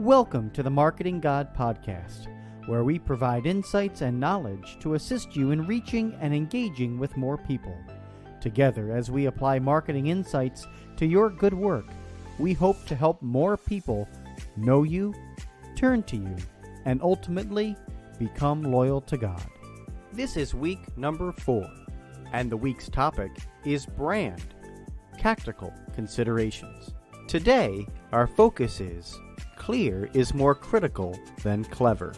Welcome to the Marketing God Podcast, where we provide insights and knowledge to assist you in reaching and engaging with more people. Together, as we apply marketing insights to your good work, we hope to help more people know you, turn to you, and ultimately become loyal to God. This is week number 4, and the week's topic is brand, tactical considerations. Today, our focus is clear is more critical than clever,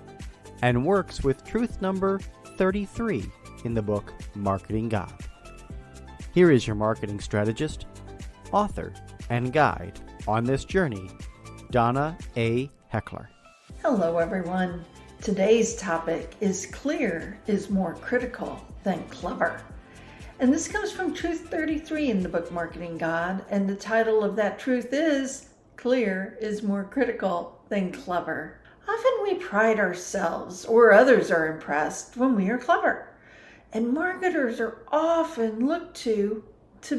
and works with truth number 33 in the book Marketing God. Here is your marketing strategist, author, and guide on this journey, Donna A. Heckler. Hello, everyone. Today's topic is clear is more critical than clever. And this comes from Truth 33 in the book Marketing God, and the title of that truth is Clear is more critical than clever. Often we pride ourselves, or others are impressed, when we are clever. And marketers are often looked to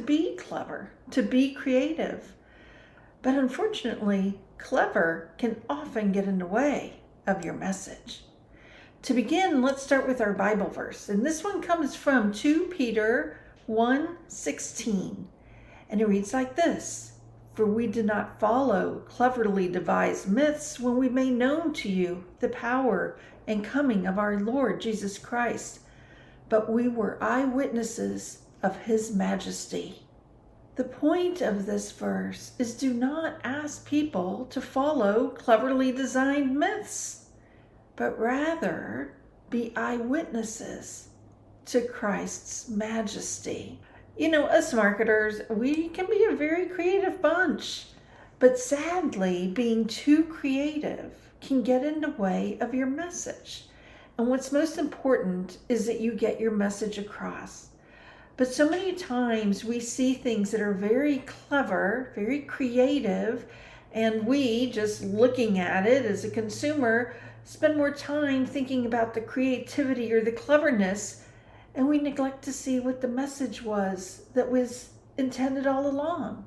be clever, to be creative. But unfortunately, clever can often get in the way of your message. To begin, let's start with our Bible verse. And this one comes from 2 Peter 1:16. And it reads like this: For we did not follow cleverly devised myths when we made known to you the power and coming of our Lord Jesus Christ, but we were eyewitnesses of his majesty. The point of this verse is do not ask people to follow cleverly designed myths, but rather be eyewitnesses to Christ's majesty. You know, us marketers, we can be a very creative bunch, but sadly, being too creative can get in the way of your message. And what's most important is that you get your message across. But so many times we see things that are very clever, very creative, and we, just looking at it as a consumer, spend more time thinking about the creativity or the cleverness, and we neglect to see what the message was that was intended all along.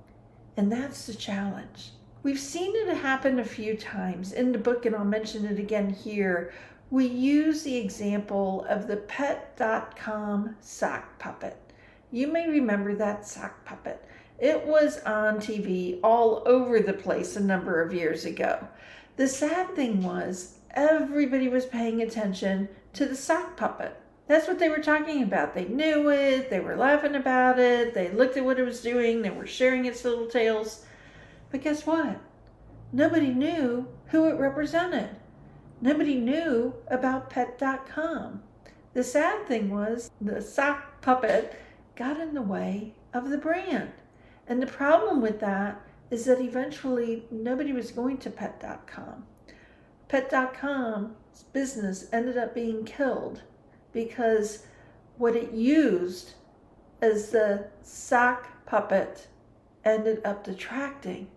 And that's the challenge. We've seen it happen a few times in the book, and I'll mention it again here. We use the example of the Pet.com sock puppet. You may remember that sock puppet. It was on TV all over the place a number of years ago. The sad thing was everybody was paying attention to the sock puppet. That's what they were talking about. They knew it, they were laughing about it, they looked at what it was doing, they were sharing its little tails. But guess what? Nobody knew who it represented. Nobody knew about Pet.com. The sad thing was the sock puppet got in the way of the brand. And the problem with that is that eventually nobody was going to Pet.com. Pet.com's business ended up being killed because what it used as the sock puppet ended up detracting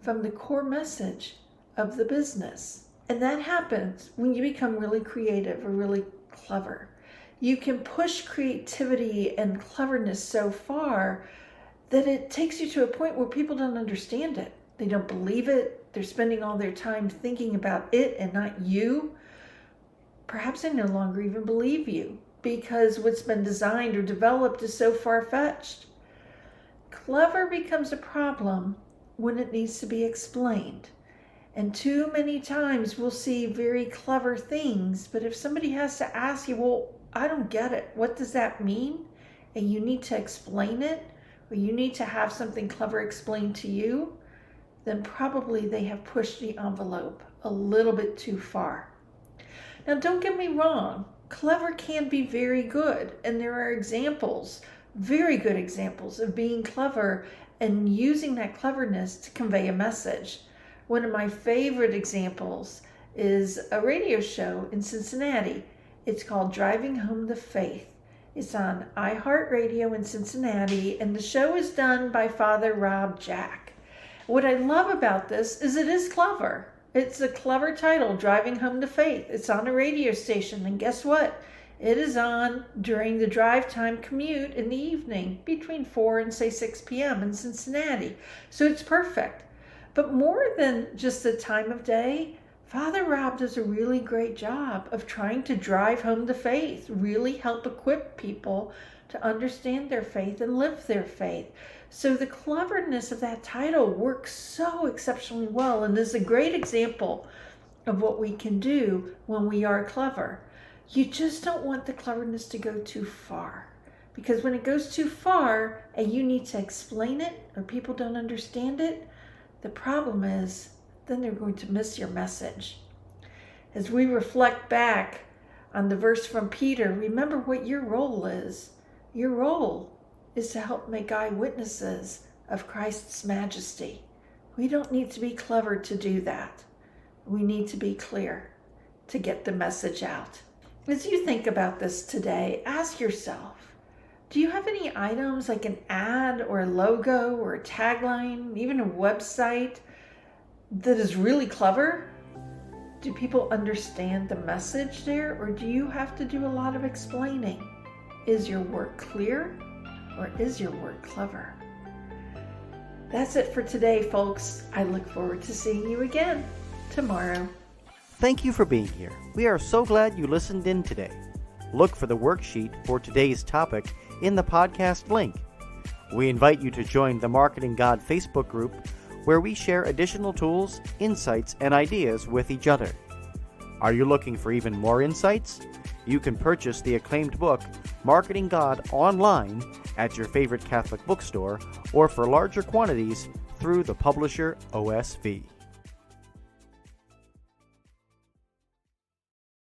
from the core message of the business. And that happens when you become really creative or really clever. You can push creativity and cleverness so far that it takes you to a point where people don't understand it. They don't believe it. They're spending all their time thinking about it and not you. Perhaps they no longer even believe you because what's been designed or developed is so far-fetched. Clever becomes a problem when it needs to be explained. And too many times we'll see very clever things, but if somebody has to ask you, well, I don't get it. What does that mean? And you need to explain it, or you need to have something clever explained to you, then probably they have pushed the envelope a little bit too far. Now, don't get me wrong. Clever can be very good, and there are examples, very good examples of being clever and using that cleverness to convey a message. One of my favorite examples is a radio show in Cincinnati. It's called Driving Home the Faith. It's on iHeartRadio in Cincinnati, and the show is done by Father Rob Jack. What I love about this is it is clever. It's a clever title, Driving Home the Faith. It's on a radio station, and guess what? It is on during the drive time commute in the evening between 4 and say 6 p.m. in Cincinnati. So it's perfect. But more than just the time of day, Father Rob does a really great job of trying to drive home the faith, really help equip people to understand their faith and live their faith. So the cleverness of that title works so exceptionally well and is a great example of what we can do when we are clever. You just don't want the cleverness to go too far, because when it goes too far and you need to explain it or people don't understand it, the problem is then they're going to miss your message. As we reflect back on the verse from Peter, remember what your role is. Your role is to help make eyewitnesses of Christ's majesty. We don't need to be clever to do that. We need to be clear to get the message out. As you think about this today, ask yourself, do you have any items like an ad or a logo or a tagline, even a website that is really clever? Do people understand the message there, or do you have to do a lot of explaining? Is your work clear, or is your work clever? That's it for today, folks. I look forward to seeing you again tomorrow. Thank you for being here. We are so glad you listened in today. Look for the worksheet for today's topic in the podcast link. We invite you to join the Marketing God Facebook group, where we share additional tools, insights, and ideas with each other. Are you looking for even more insights? You can purchase the acclaimed book, Marketing God, online at your favorite Catholic bookstore or for larger quantities through the publisher OSV.